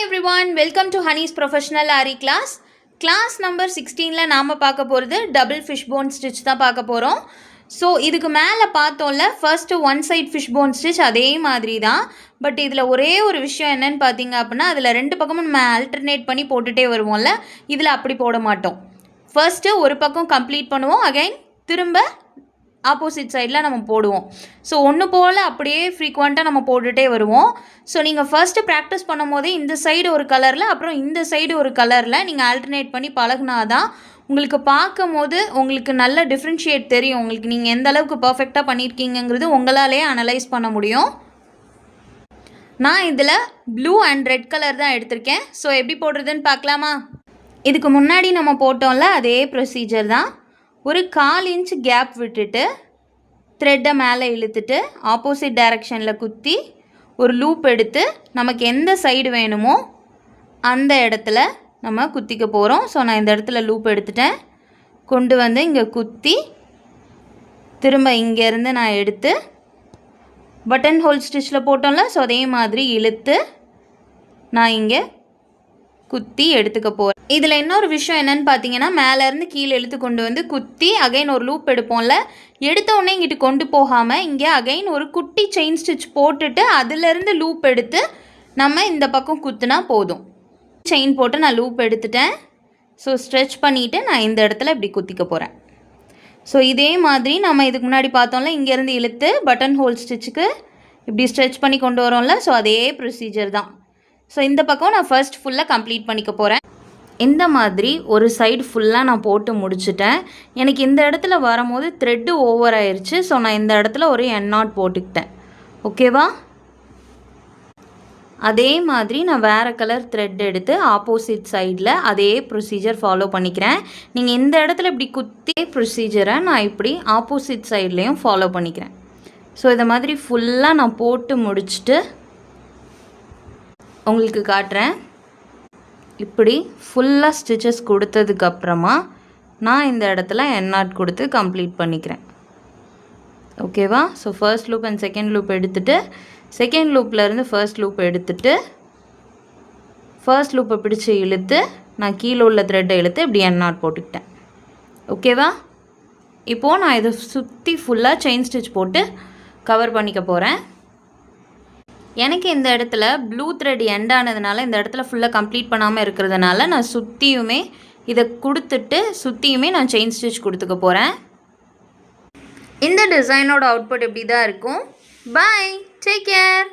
everyone, welcome to Honey's Professional Ari class. Class number 16ல நாம பார்க்க போறது double fishbone stitch தான் பார்க்க போறோம். ஸோ இதுக்கு மேலே பார்த்தோம்ல first one side fishbone stitch அதே மாதிரி தான். பட் இதில் ஒரே ஒரு விஷயம் என்னன்னு பார்த்தீங்க அப்படின்னா, அதில் ரெண்டு பக்கமும் நம்ம ஆல்டர்னேட் பண்ணி போட்டுகிட்டே வருவோம்ல, இதில் அப்படி போட மாட்டோம். ஃபர்ஸ்ட்டு ஒரு பக்கம் கம்ப்ளீட் பண்ணுவோம், அகைன் திரும்ப ஆப்போசிட் சைடில் நம்ம போடுவோம். ஸோ ஒன்று போல் அப்படியே ஃப்ரீக்வெண்ட்டாக நம்ம போட்டுகிட்டே வருவோம். ஸோ நீங்கள் ஃபர்ஸ்ட்டு ப்ராக்டிஸ் பண்ணும் போதே இந்த சைடு ஒரு கலரில் அப்புறம் இந்த சைடு ஒரு கலரில் நீங்கள் ஆல்டர்னேட் பண்ணி பழகினாதான் உங்களுக்கு பார்க்கும் போது உங்களுக்கு நல்ல டிஃப்ரென்ஷியேட் தெரியும். உங்களுக்கு நீங்கள் எந்த அளவுக்கு பர்ஃபெக்டாக பண்ணியிருக்கீங்கிறது உங்களாலே அனலைஸ் பண்ண முடியும். நான் இதில் ப்ளூ அண்ட் ரெட் கலர் தான் எடுத்திருக்கேன். ஸோ எப்படி போடுறதுன்னு பார்க்கலாமா? இதுக்கு முன்னாடி நம்ம போட்டோம்ல அதே ப்ரொசீஜர் தான். ஒரு 1/4 இன்ச் கேப் விட்டுட்டு த்ரெட்டை மேலே இழுத்துட்டு ஆப்போசிட் டைரக்ஷனில் குத்தி ஒரு லூப் எடுத்து நமக்கு எந்த சைடு வேணுமோ அந்த இடத்துல நம்ம குத்திக்க போகிறோம். ஸோ நான் இந்த இடத்துல லூப் எடுத்துட்டேன், கொண்டு வந்து இங்கே குத்தி திரும்ப இங்கேருந்து நான் எடுத்து பட்டன் ஹோல் ஸ்டிச்சில் போட்டோம்ல, ஸோ அதே மாதிரி இழுத்து நான் இங்கே குத்தி எடுத்துக்க போகிறேன். இதில் இன்னொரு விஷயம் என்னென்னு பார்த்தீங்கன்னா, மேலேருந்து கீழே இழுத்து கொண்டு வந்து குத்தி அகைன் ஒரு லூப் எடுப்போம்ல, எடுத்த உடனே இங்கிட்டு கொண்டு போகாமல் இங்கே அகைன் ஒரு குட்டி செயின் ஸ்டிச் போட்டுட்டு அதிலேருந்து லூப் எடுத்து நம்ம இந்த பக்கம் குத்துனா போதும். செயின் போட்டு நான் லூப் எடுத்துட்டேன். ஸோ ஸ்ட்ரெச் பண்ணிவிட்டு நான் இந்த இடத்துல இப்படி குத்திக்க போகிறேன். ஸோ இதே மாதிரி நம்ம இதுக்கு முன்னாடி பார்த்தோம்ல, இங்கேருந்து இழுத்து பட்டன் ஹோல் ஸ்டிச்சுக்கு இப்படி ஸ்ட்ரெச் பண்ணி கொண்டு வரோம்ல, ஸோ அதே ப்ரொசீஜர் தான். ஸோ இந்த பக்கம் நான் ஃபர்ஸ்ட் ஃபுல்லாக கம்ப்ளீட் பண்ணிக்க போகிறேன். இந்த மாதிரி ஒரு சைடு ஃபுல்லாக நான் போட்டு முடிச்சுட்டேன். எனக்கு இந்த இடத்துல வரும்போது த்ரெட்டு ஓவர் ஆயிடுச்சு. ஸோ நான் இந்த இடத்துல ஒரு என் போட்டுக்கிட்டேன். ஓகேவா? அதே மாதிரி நான் வேறு கலர் த்ரெட் எடுத்து ஆப்போசிட் சைடில் அதே ப்ரொசீஜர் ஃபாலோ பண்ணிக்கிறேன். நீங்கள் இந்த இடத்துல இப்படி குத்தி ப்ரொசீஜரை நான் இப்படி ஆப்போசிட் சைட்லேயும் ஃபாலோ பண்ணிக்கிறேன். ஸோ இதை மாதிரி ஃபுல்லாக நான் போட்டு முடிச்சுட்டு உங்களுக்கு காட்டுறேன். இப்படி ஃபுல்லாக ஸ்டிச்சஸ் கொடுத்ததுக்கப்புறமா நான் இந்த இடத்துல என் கொடுத்து கம்ப்ளீட் பண்ணிக்கிறேன். ஓகேவா? So first loop and second loop எடுத்துகிட்டு செகண்ட் லூப்லேருந்து ஃபர்ஸ்ட் லூப் எடுத்துகிட்டு ஃபர்ஸ்ட் லூப்பை பிடிச்சி இழுத்து நான் கீழே உள்ள த்ரெட்டை இழுத்து இப்படி என் போட்டுக்கிட்டேன். ஓகேவா? இப்போது நான் இதை சுற்றி ஃபுல்லாக செயின் ஸ்டிச் போட்டு கவர் பண்ணிக்க போகிறேன். எனக்கு இந்த இடத்துல ப்ளூ த்ரெட் எண்ட் ஆனதுனால இந்த இடத்துல ஃபுல்லாக கம்ப்ளீட் பண்ணாமல் இருக்கிறதுனால நான் சுற்றியுமே இதை கொடுத்துட்டு சுற்றியுமே நான் செயின் ஸ்டிச் கொடுத்துக்க போகிறேன். இந்த டிசைனோட அவுட்புட் இப்படி தான் இருக்கும். Bye, take care.